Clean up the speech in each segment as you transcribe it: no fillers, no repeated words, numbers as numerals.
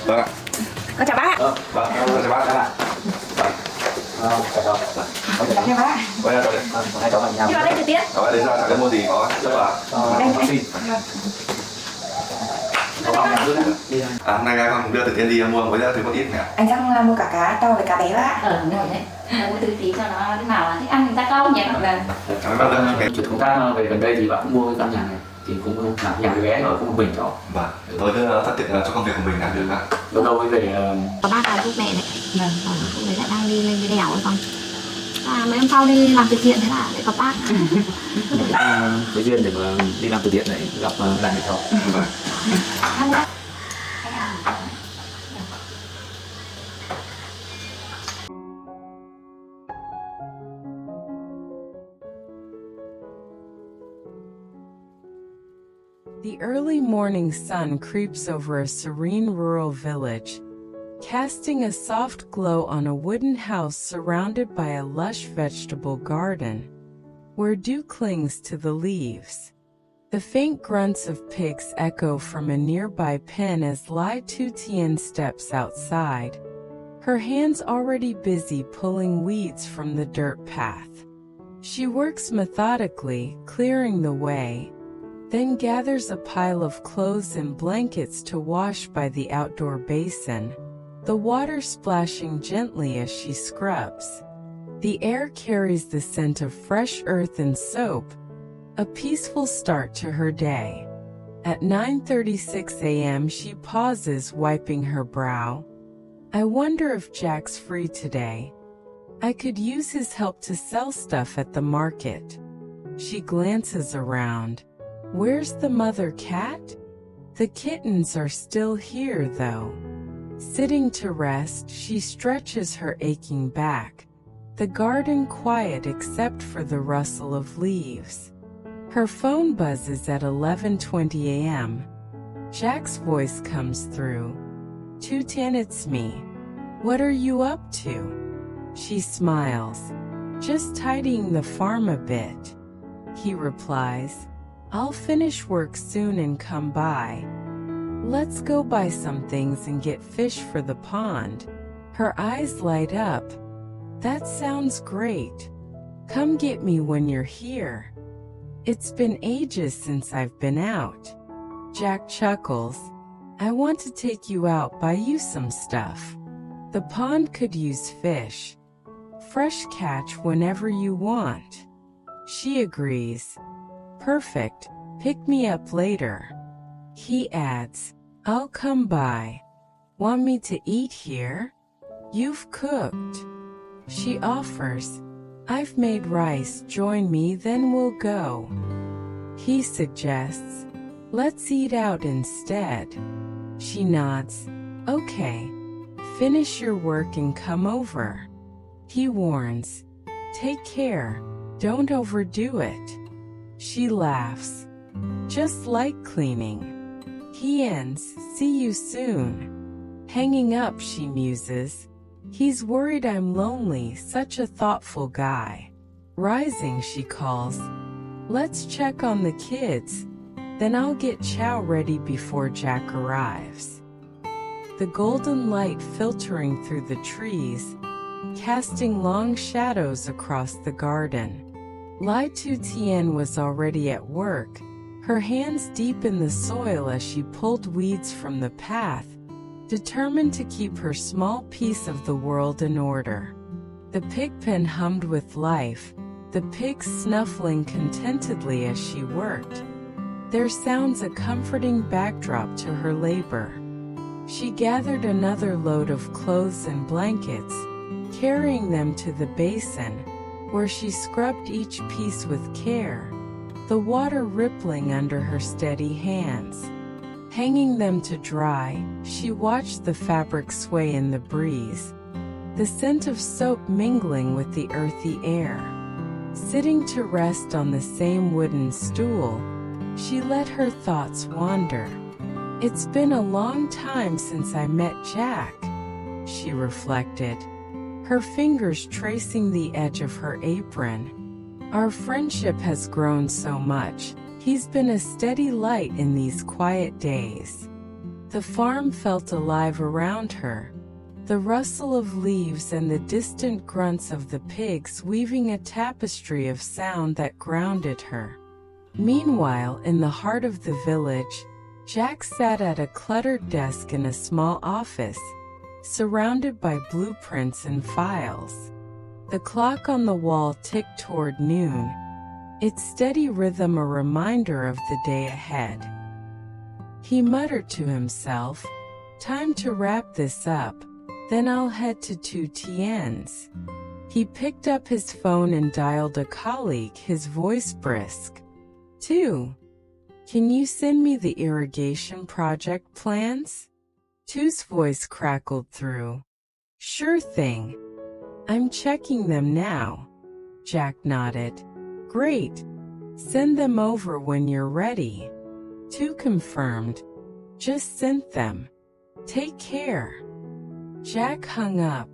Vâng ạ. Con chào bác ạ. Vâng, chào bác ạ. Chào bác. Quay ra cho đây. Hai cháu vào nhau. Đi vào đây trực tiếp. Các bạn đến ra chẳng cần mua gì có rất là vaccine. Hôm nay con cũng đưa từ tiền đi mua với thứ một ít nhỉ? Anh Giang mua cả cá to với cá bé bác ạ. Đúng rồi đấy. Mua từ tí cho nó lúc nào là thích ăn thì ta câu nhỉ. Vâng. Cảm ơn bác rất là Chủ công tác về gần đây thì bạn cũng mua căn nhà này thì cũng làm nhà bé rồi cũng một mình cháu. Vâng, tôi cứ thuận tiện cho công việc của mình làm được ạ. Lâu lâu mới về. Có bác là giúp mẹ đấy. Vâng, lúc đấy lại đang đi lên cái đèo ấy con. Mấy hôm sau đi làm từ thiện thế là lại gặp bác. Cái duyên để mà đi làm từ thiện này gặp lại cháu. Vâng. The early morning sun creeps over a serene rural village, casting a soft glow on a wooden house surrounded by a lush vegetable garden, where dew clings to the leaves. The faint grunts of pigs echo from a nearby pen as Lytutien steps outside, her hands already busy pulling weeds from the dirt path. She works methodically, clearing the way, then gathers a pile of clothes and blankets to wash by the outdoor basin, the water splashing gently as she scrubs. The air carries the scent of fresh earth and soap, a peaceful start to her day. At 9:36 a.m. she pauses, wiping her brow. I wonder if Jack's free today. I could use his help to sell stuff at the market. She glances around. Where's the mother cat? The kittens are still here though. Sitting to rest, she stretches her aching back, the garden quiet except for the rustle of leaves. Her phone buzzes at 11:20 a.m. Jack's voice comes through. "Tien, it's me. What are you up to?" She smiles. "Just tidying the farm a bit." He replies, "I'll finish work soon and come by. Let's go buy some things and get fish for the pond." Her eyes light up. "That sounds great. Come get me when you're here. It's been ages since I've been out." Jack chuckles. "I want to take you out, buy you some stuff. The pond could use fish. Fresh catch whenever you want." She agrees. "Perfect, pick me up later." He adds, "I'll come by. Want me to eat here? You've cooked." She offers, "I've made rice, join me then we'll go." He suggests, "Let's eat out instead." She nods, "Okay. Finish your work and come over." He warns, "Take care, don't overdo it." She laughs. "Just like cleaning." He ends, "See you soon." Hanging up, she muses. "He's worried I'm lonely, such a thoughtful guy." Rising, she calls, "Let's check on the kids. Then I'll get chow ready before Jack arrives." The golden light filtering through the trees, casting long shadows across the garden. Lytutien was already at work, her hands deep in the soil as she pulled weeds from the path, determined to keep her small piece of the world in order. The pig pen hummed with life, the pigs snuffling contentedly as she worked, their sounds a comforting backdrop to her labor. She gathered another load of clothes and blankets, carrying them to the basin, where she scrubbed each piece with care, the water rippling under her steady hands. Hanging them to dry, she watched the fabric sway in the breeze, the scent of soap mingling with the earthy air. Sitting to rest on the same wooden stool, she let her thoughts wander. "It's been a long time since I met Jack," she reflected, her fingers tracing the edge of her apron. "Our friendship has grown so much. He's been a steady light in these quiet days." The farm felt alive around her, the rustle of leaves and the distant grunts of the pigs weaving a tapestry of sound that grounded her. Meanwhile, in the heart of the village, Jack sat at a cluttered desk in a small office, surrounded by blueprints and files. The clock on the wall ticked toward noon, its steady rhythm a reminder of the day ahead. He muttered to himself, "Time to wrap this up, then I'll head to Tien's." He picked up his phone and dialed a colleague, his voice brisk. "Tu, can you send me the irrigation project plans?" Tu's voice crackled through. "Sure thing. I'm checking them now." Jack nodded. "Great. Send them over when you're ready." Tu confirmed. "Just sent them. Take care." Jack hung up,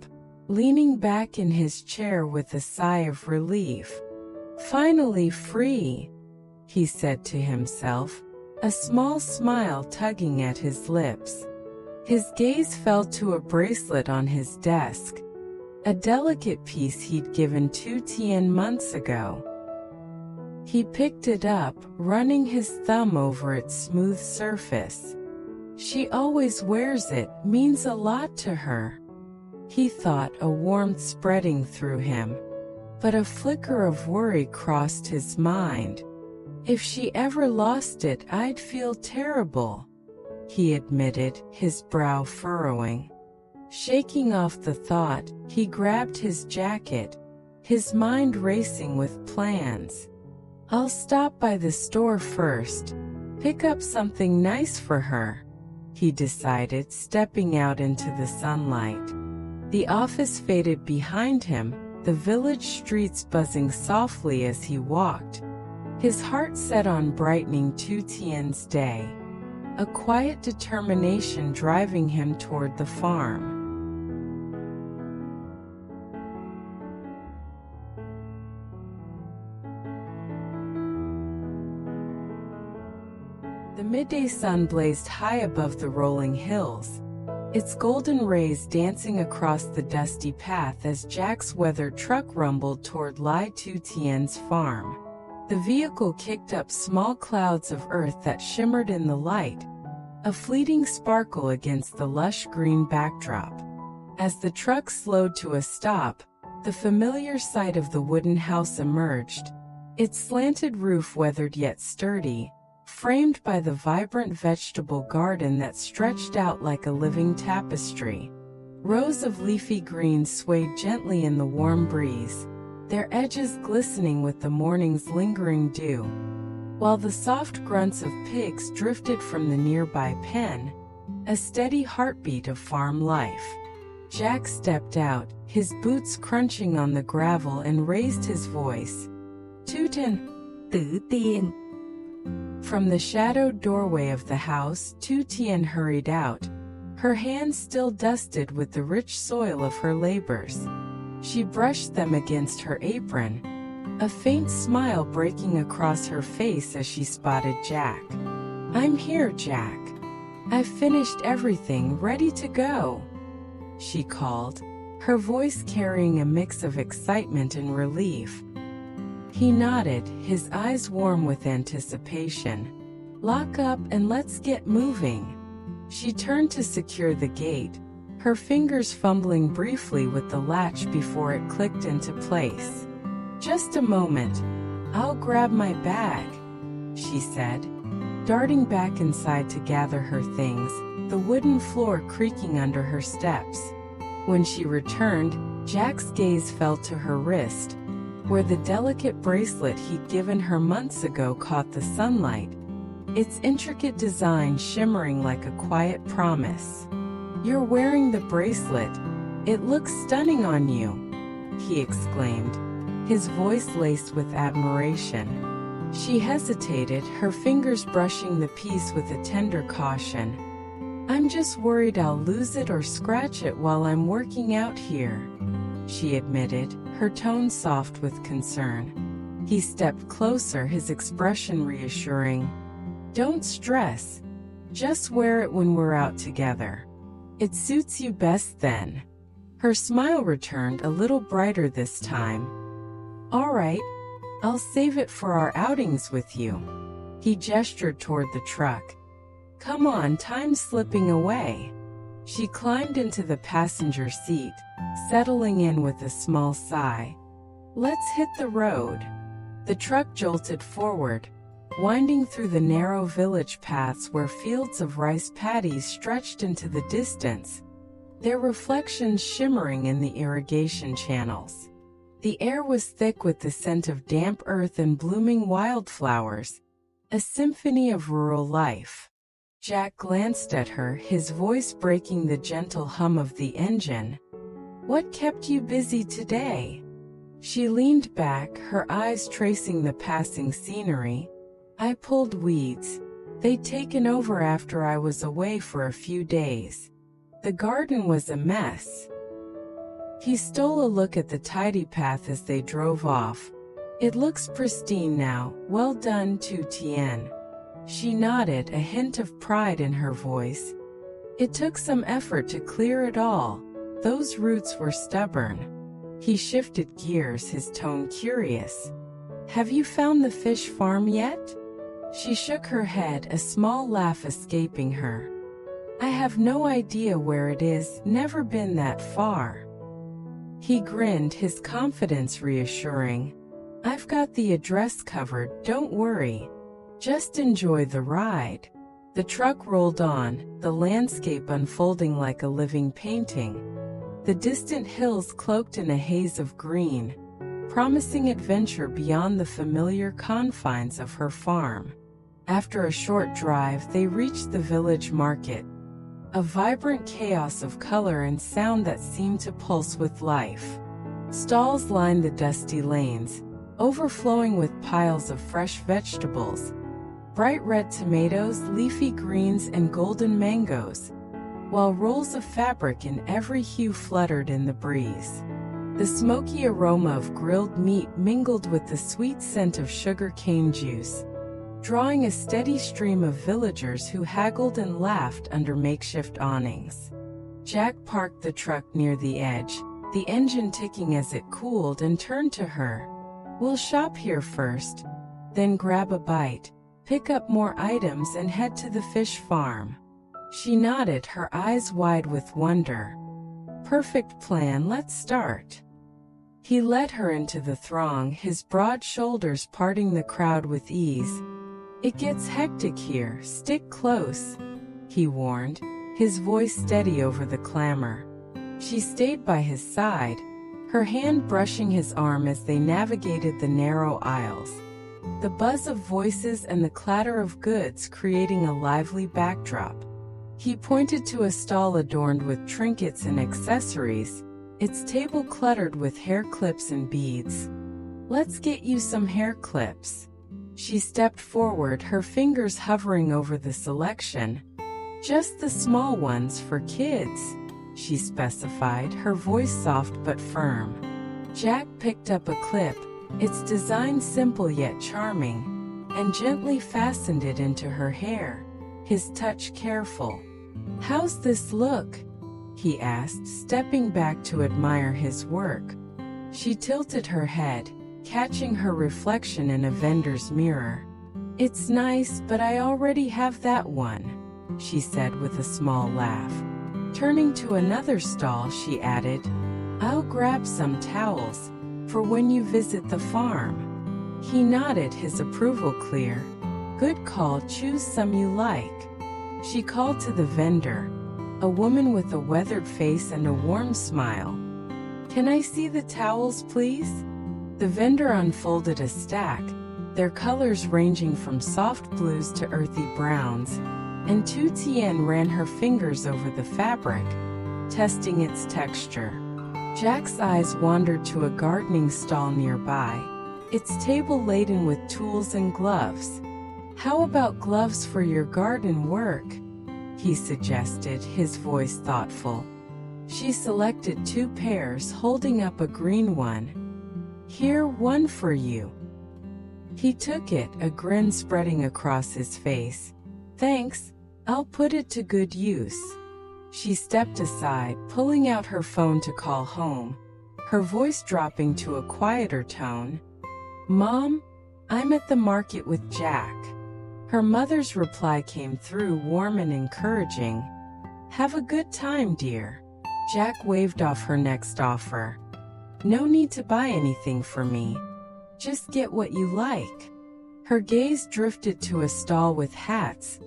leaning back in his chair with a sigh of relief. "Finally free," he said to himself, a small smile tugging at his lips. His gaze fell to a bracelet on his desk, a delicate piece he'd given Tien months ago. He picked it up, running his thumb over its smooth surface. She always wears it, means a lot to her, he thought, a warmth spreading through him. But a flicker of worry crossed his mind. "If she ever lost it, I'd feel terrible," he admitted, his brow furrowing. Shaking off the thought, he grabbed his jacket, his mind racing with plans. "I'll stop by the store first, pick up something nice for her," he decided, stepping out into the sunlight. The office faded behind him, the village streets buzzing softly as he walked, his heart set on brightening Tien's day, a quiet determination driving him toward the farm. The midday sun blazed high above the rolling hills, its golden rays dancing across the dusty path as Jack's weathered truck rumbled toward Lytutien's farm. The vehicle kicked up small clouds of earth that shimmered in the light, a fleeting sparkle against the lush green backdrop. As the truck slowed to a stop, the familiar sight of the wooden house emerged, its slanted roof weathered yet sturdy, framed by the vibrant vegetable garden that stretched out like a living tapestry. Rows of leafy greens swayed gently in the warm breeze, their edges glistening with the morning's lingering dew, while the soft grunts of pigs drifted from the nearby pen, a steady heartbeat of farm life. Jack stepped out, his boots crunching on the gravel, and raised his voice. "Tien." From the shadowed doorway of the house, Tien hurried out, her hands still dusted with the rich soil of her labors. She brushed them against her apron, a faint smile breaking across her face as she spotted Jack. "I'm here, Jack. I've finished everything, ready to go," she called, her voice carrying a mix of excitement and relief. He nodded, his eyes warm with anticipation. "Lock up and let's get moving." She turned to secure the gate, her fingers fumbling briefly with the latch before it clicked into place. "Just a moment. I'll grab my bag," she said, darting back inside to gather her things, the wooden floor creaking under her steps. When she returned, Jack's gaze fell to her wrist, where the delicate bracelet he'd given her months ago caught the sunlight, its intricate design shimmering like a quiet promise. "You're wearing the bracelet. It looks stunning on you," he exclaimed, his voice laced with admiration. She hesitated, her fingers brushing the piece with a tender caution. "I'm just worried I'll lose it or scratch it while I'm working out here," she admitted, her tone soft with concern. He stepped closer, his expression reassuring. "Don't stress. Just wear it when we're out together. It suits you best then. Her smile returned a little brighter this time. All right, I'll save it for our outings with you. He gestured toward the truck. Come on, time's slipping away. She climbed into the passenger seat, settling in with a small sigh. Let's hit the road. The truck jolted forward, winding through the narrow village paths where fields of rice paddies stretched into the distance, their reflections shimmering in the irrigation channels. The air was thick with the scent of damp earth and blooming wildflowers, a symphony of rural life. Jack glanced at her, his voice breaking the gentle hum of the engine. What kept you busy today? She leaned back, her eyes tracing the passing scenery. I pulled weeds. They'd taken over after I was away for a few days. The garden was a mess. He stole a look at the tidy path as they drove off. It looks pristine now. Well done, tien. She nodded, a hint of pride in her voice. It took some effort to clear it all. Those roots were stubborn. He shifted gears, his tone curious. Have you found the fish farm yet? She shook her head, a small laugh escaping her. I have no idea where it is, never been that far. He grinned, his confidence reassuring. I've got the address covered, don't worry. Just enjoy the ride. The truck rolled on, the landscape unfolding like a living painting. The distant hills cloaked in a haze of green, promising adventure beyond the familiar confines of her farm. After a short drive, they reached the village market, a vibrant chaos of color and sound that seemed to pulse with life. Stalls lined the dusty lanes, overflowing with piles of fresh vegetables, bright red tomatoes, leafy greens, and golden mangoes, while rolls of fabric in every hue fluttered in the breeze. The smoky aroma of grilled meat mingled with the sweet scent of sugar cane juice, drawing a steady stream of villagers who haggled and laughed under makeshift awnings. Jack parked the truck near the edge, the engine ticking as it cooled, and turned to her. We'll shop here first, then grab a bite, pick up more items, and head to the fish farm. She nodded, her eyes wide with wonder. Perfect plan, let's start. He led her into the throng, his broad shoulders parting the crowd with ease. It gets hectic here, stick close, he warned, his voice steady over the clamor. She stayed by his side, her hand brushing his arm as they navigated the narrow aisles, the buzz of voices and the clatter of goods creating a lively backdrop. He pointed to a stall adorned with trinkets and accessories, its table cluttered with hair clips and beads. Let's get you some hair clips. She stepped forward, her fingers hovering over the selection. Just the small ones for kids, she specified, her voice soft but firm. Jack picked up a clip, its design simple yet charming, and gently fastened it into her hair, his touch careful. How's this look? He asked, stepping back to admire his work. She tilted her head, catching her reflection in a vendor's mirror. It's nice, but I already have that one, she said with a small laugh. Turning to another stall, she added, I'll grab some towels, for when you visit the farm. He nodded, his approval clear. Good call, choose some you like. She called to the vendor, a woman with a weathered face and a warm smile. Can I see the towels, please? The vendor unfolded a stack, their colors ranging from soft blues to earthy browns, and tien ran her fingers over the fabric, testing its texture. Jack's eyes wandered to a gardening stall nearby, its table laden with tools and gloves. How about gloves for your garden work? He suggested, his voice thoughtful. She selected 2 pairs, holding up a green one. Here, one for you. He took it, a grin spreading across his face. Thanks, I'll put it to good use. She stepped aside, pulling out her phone to call home, her voice dropping to a quieter tone. Mom, I'm at the market with Jack. Her mother's reply came through warm and encouraging. Have a good time, dear. Jack waved off her next offer. No need to buy anything for me. Just get what you like. Her gaze drifted to a stall with hats,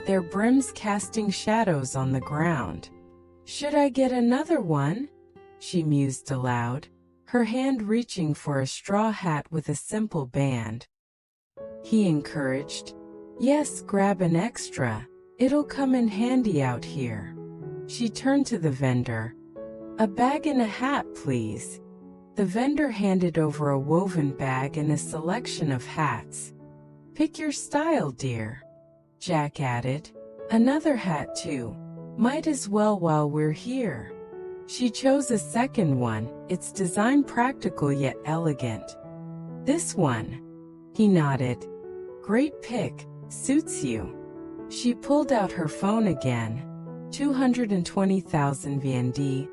their brims casting shadows on the ground. Should I get another one? She mused aloud, her hand reaching for a straw hat with a simple band. He encouraged. Yes, grab an extra. It'll come in handy out here. She turned to the vendor. A bag and a hat, please. The vendor handed over a woven bag and a selection of hats. Pick your style, dear. Jack added. Another hat, too. Might as well while we're here. She chose a second one, its design practical yet elegant. This one. He nodded. Great pick, suits you. She pulled out her phone again. 220,000 VND.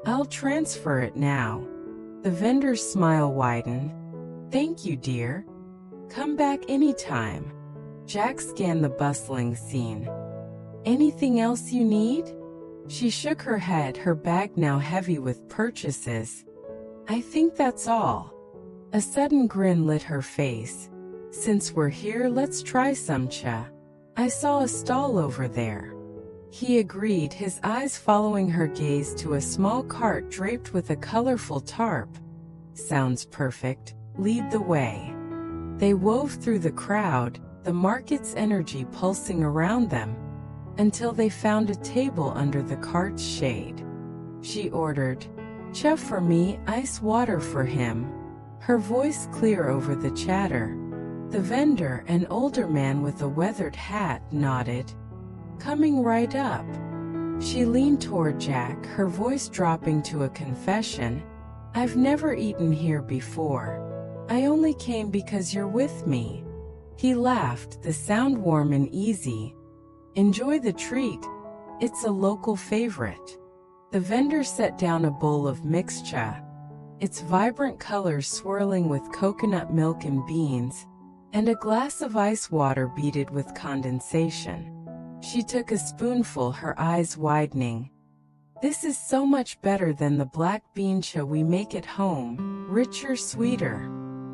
I'll transfer it now. The vendor's smile widened. Thank you, dear. Come back anytime. Jack scanned the bustling scene. Anything else you need? She shook her head, her bag now heavy with purchases. I think that's all. A sudden grin lit her face. Since we're here, let's try some cha. I saw a stall over there. He agreed, his eyes following her gaze to a small cart draped with a colorful tarp. Sounds perfect. Lead the way. They wove through the crowd, the market's energy pulsing around them, until they found a table under the cart's shade. She ordered, "Cha for me, ice water for him." Her voice clear over the chatter. The vendor, an older man with a weathered hat, nodded. Coming right up. She leaned toward Jack, her voice dropping to a confession. I've never eaten here before. I only came because you're with me. He laughed, the sound warm and easy. Enjoy the treat. It's a local favorite. The vendor set down a bowl of mixed cha, its vibrant colors swirling with coconut milk and beans, and a glass of ice water beaded with condensation. She took a spoonful, her eyes widening. This is so much better than the black bean cha we make at home, richer, sweeter.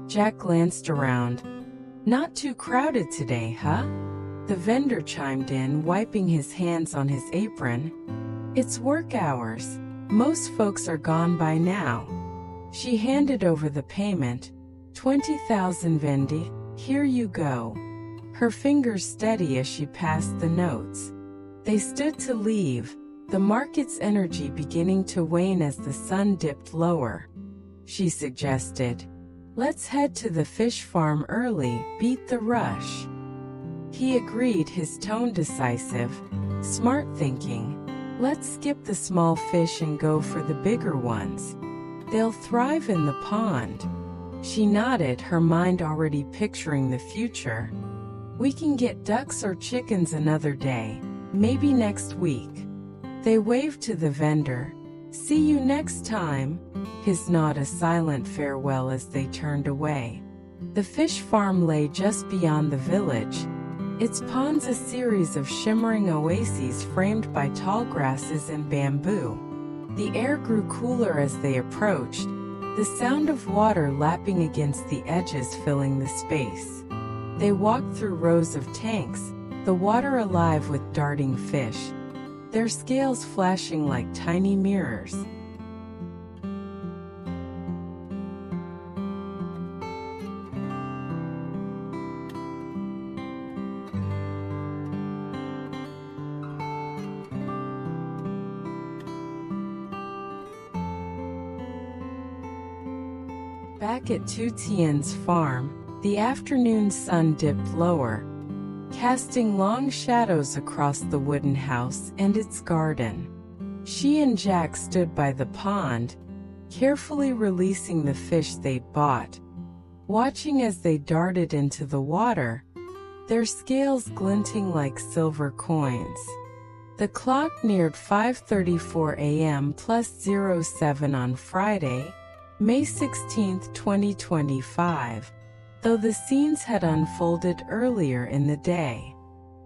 Jack glanced around. Not too crowded today, huh? The vendor chimed in, wiping his hands on his apron. It's work hours. Most folks are gone by now. She handed over the payment. 20,000 vendi, here you go. Her fingers steady as she passed the notes. They stood to leave, the market's energy beginning to wane as the sun dipped lower. She suggested, let's head to the fish farm early, beat the rush. He agreed, his tone decisive. Smart thinking. Let's skip the small fish and go for the bigger ones. They'll thrive in the pond. She nodded, her mind already picturing the future. We can get ducks or chickens another day, maybe next week. They waved to the vendor. See you next time. His nod a silent farewell as they turned away. The fish farm lay just beyond the village, its ponds a series of shimmering oases framed by tall grasses and bamboo. The air grew cooler as they approached, the sound of water lapping against the edges filling the space. They walked through rows of tanks, the water alive with darting fish, their scales flashing like tiny mirrors. Back at Tien's farm, the afternoon sun dipped lower, casting long shadows across the wooden house and its garden. She and Jack stood by the pond, carefully releasing the fish they'd bought, watching as they darted into the water, their scales glinting like silver coins. The clock neared 5:34 a.m. plus 07 on Friday, May 16, 2025, though the scenes had unfolded earlier in the day.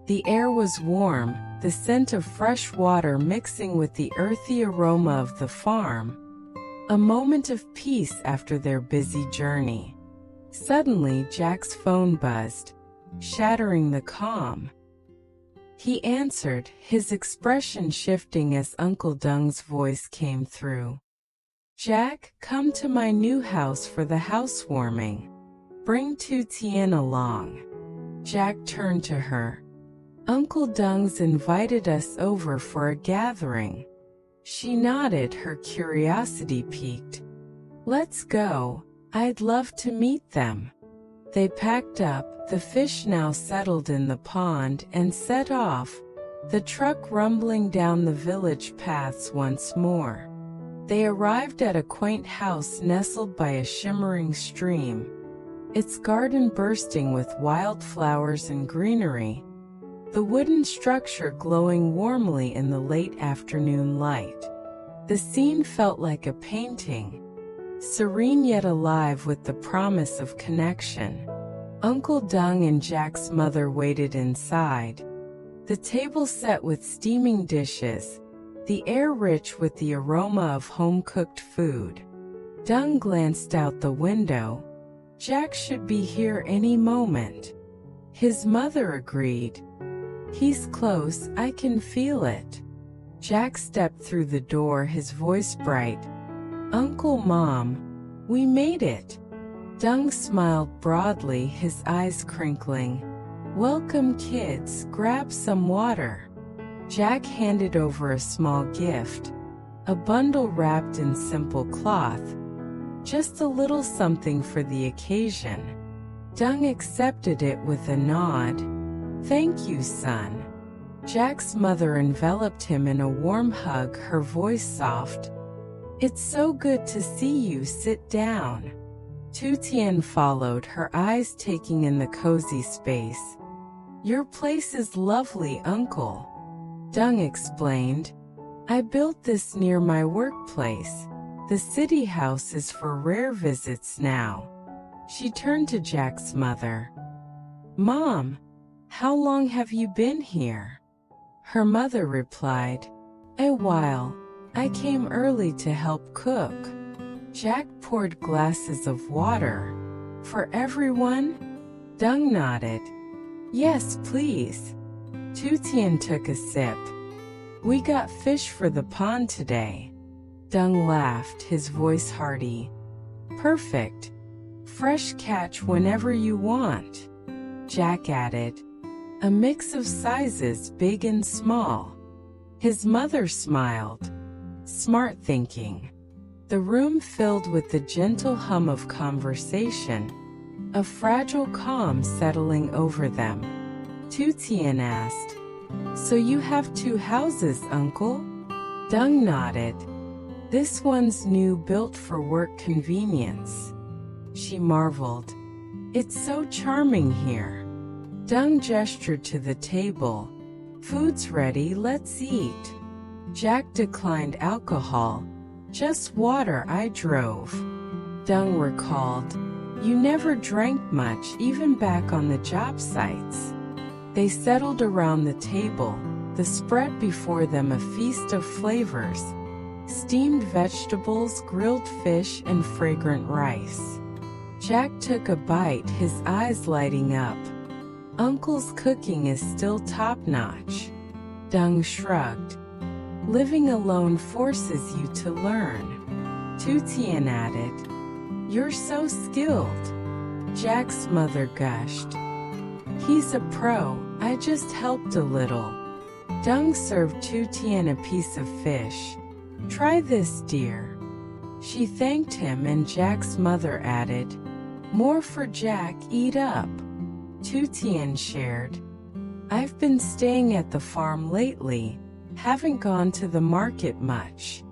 The air was warm, the scent of fresh water mixing with the earthy aroma of the farm, a moment of peace after their busy journey. Suddenly, Jack's phone buzzed, shattering the calm. He answered, his expression shifting as Uncle Dung's voice came through. "Jack, come to my new house for the housewarming. Bring tien along." Jack turned to her. "Uncle Dung's invited us over for a gathering." She nodded, her curiosity piqued. "Let's go. I'd love to meet them." They packed up, the fish now settled in the pond, and set off, the truck rumbling down the village paths once more. They arrived at a quaint house nestled by a shimmering stream, its garden bursting with wildflowers and greenery, the wooden structure glowing warmly in the late afternoon light. The scene felt like a painting, serene yet alive with the promise of connection. Uncle Dung and Jack's mother waited inside, the table set with steaming dishes, the air rich with the aroma of home-cooked food. Dung glanced out the window. Jack should be here any moment. His mother agreed. "He's close, I can feel it." Jack stepped through the door, his voice bright. "Uncle, Mom, we made it." Dung smiled broadly, his eyes crinkling. "Welcome, kids, grab some water." Jack handed over a small gift, a bundle wrapped in simple cloth, just a little something for the occasion. Dung accepted it with a nod. "Thank you, son." Jack's mother enveloped him in a warm hug, her voice soft. "It's so good to see you, sit down." Tien followed, her eyes taking in the cozy space. "Your place is lovely, Uncle," Dung explained. "I built this near my workplace. The city house is for rare visits now." She turned to Jack's mother. "Mom, how long have you been here?" Her mother replied, "A while. I came early to help cook." Jack poured glasses of water. "For everyone?" Dung nodded. "Yes, please." Tien took a sip. "We got fish for the pond today." Dung laughed, his voice hearty. "Perfect. Fresh catch whenever you want." Jack added, "A mix of sizes, big and small." His mother smiled. Smart thinking. The room filled with the gentle hum of conversation, a fragile calm settling over them. Tien asked, "So you have two houses, Uncle?" Dung nodded. "This one's new, built for work convenience." She marveled. "It's so charming here." Dung gestured to the table. "Food's ready, let's eat." Jack declined alcohol. "Just water, I drove." Dung recalled, "You never drank much, even back on the job sites." They settled around the table, the spread before them a feast of flavors: steamed vegetables, grilled fish, and fragrant rice. Jack took a bite, his eyes lighting up. "Uncle's cooking is still top-notch." Dung shrugged. "Living alone forces you to learn." Tien added, "You're so skilled." Jack's mother gushed. "He's a pro, I just helped a little." Dung served Tien a piece of fish. "Try this, dear." She thanked him, and Jack's mother added, "More for Jack, eat up." Tien shared, "I've been staying at the farm lately, haven't gone to the market much."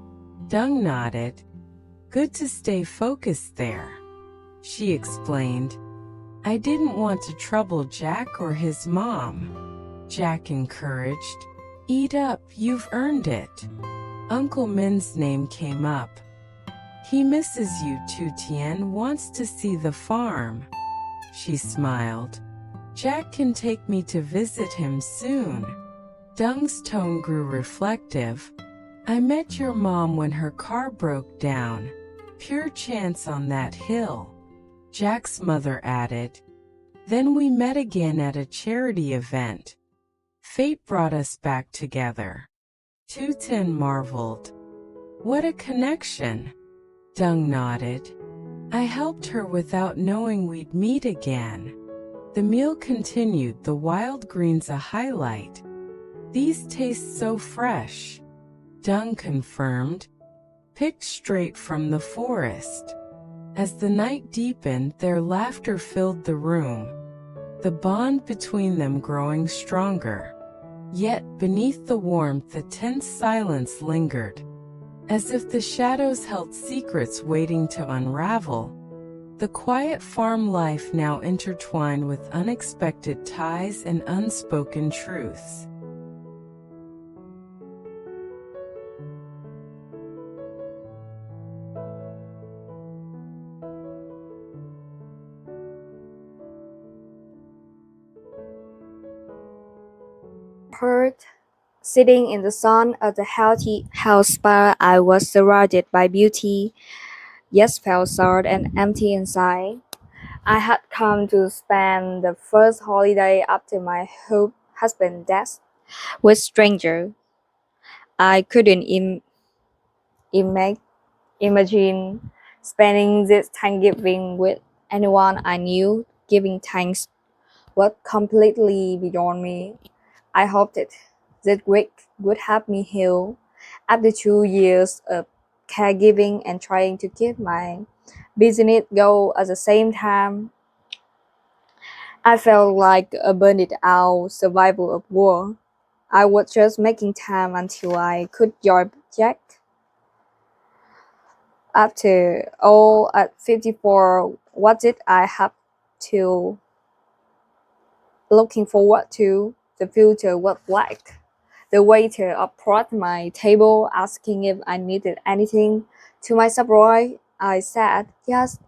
Dung nodded. "Good to stay focused there." She explained, I didn't want to trouble Jack or his mom. Jack encouraged, "Eat up, you've earned it." Uncle Min's name came up. "He misses you too, Tien wants to see the farm." She smiled. "Jack can take me to visit him soon." Dung's tone grew reflective. "I met your mom when her car broke down. Pure chance on that hill." Jack's mother added, "Then we met again at a charity event. Fate brought us back together." Tien marveled. "What a connection." Dung nodded. "I helped her without knowing we'd meet again." The meal continued, the wild greens a highlight. "These taste so fresh," Dung confirmed, "picked straight from the forest." As the night deepened, their laughter filled the room, the bond between them growing stronger. Yet, beneath the warmth, the tense silence lingered, as if the shadows held secrets waiting to unravel. The quiet farm life now intertwined with unexpected ties and unspoken truths. Heard. Sitting in the sun at the healthy house spa, I was surrounded by beauty, yet felt sad and empty inside. I had come to spend the first holiday after my husband's death with stranger. I couldn't ima- imagine spending this Thanksgiving with anyone I knew. Giving thanks was completely beyond me. I hoped that week would help me heal. After 2 years of caregiving and trying to keep my business go at the same time, I felt like a burned out survival of war. I was just making time until I could join Jack. After all, at 54, what did I have to looking forward to? The future was black. The waiter approached my table asking if I needed anything. To my surprise, I said yes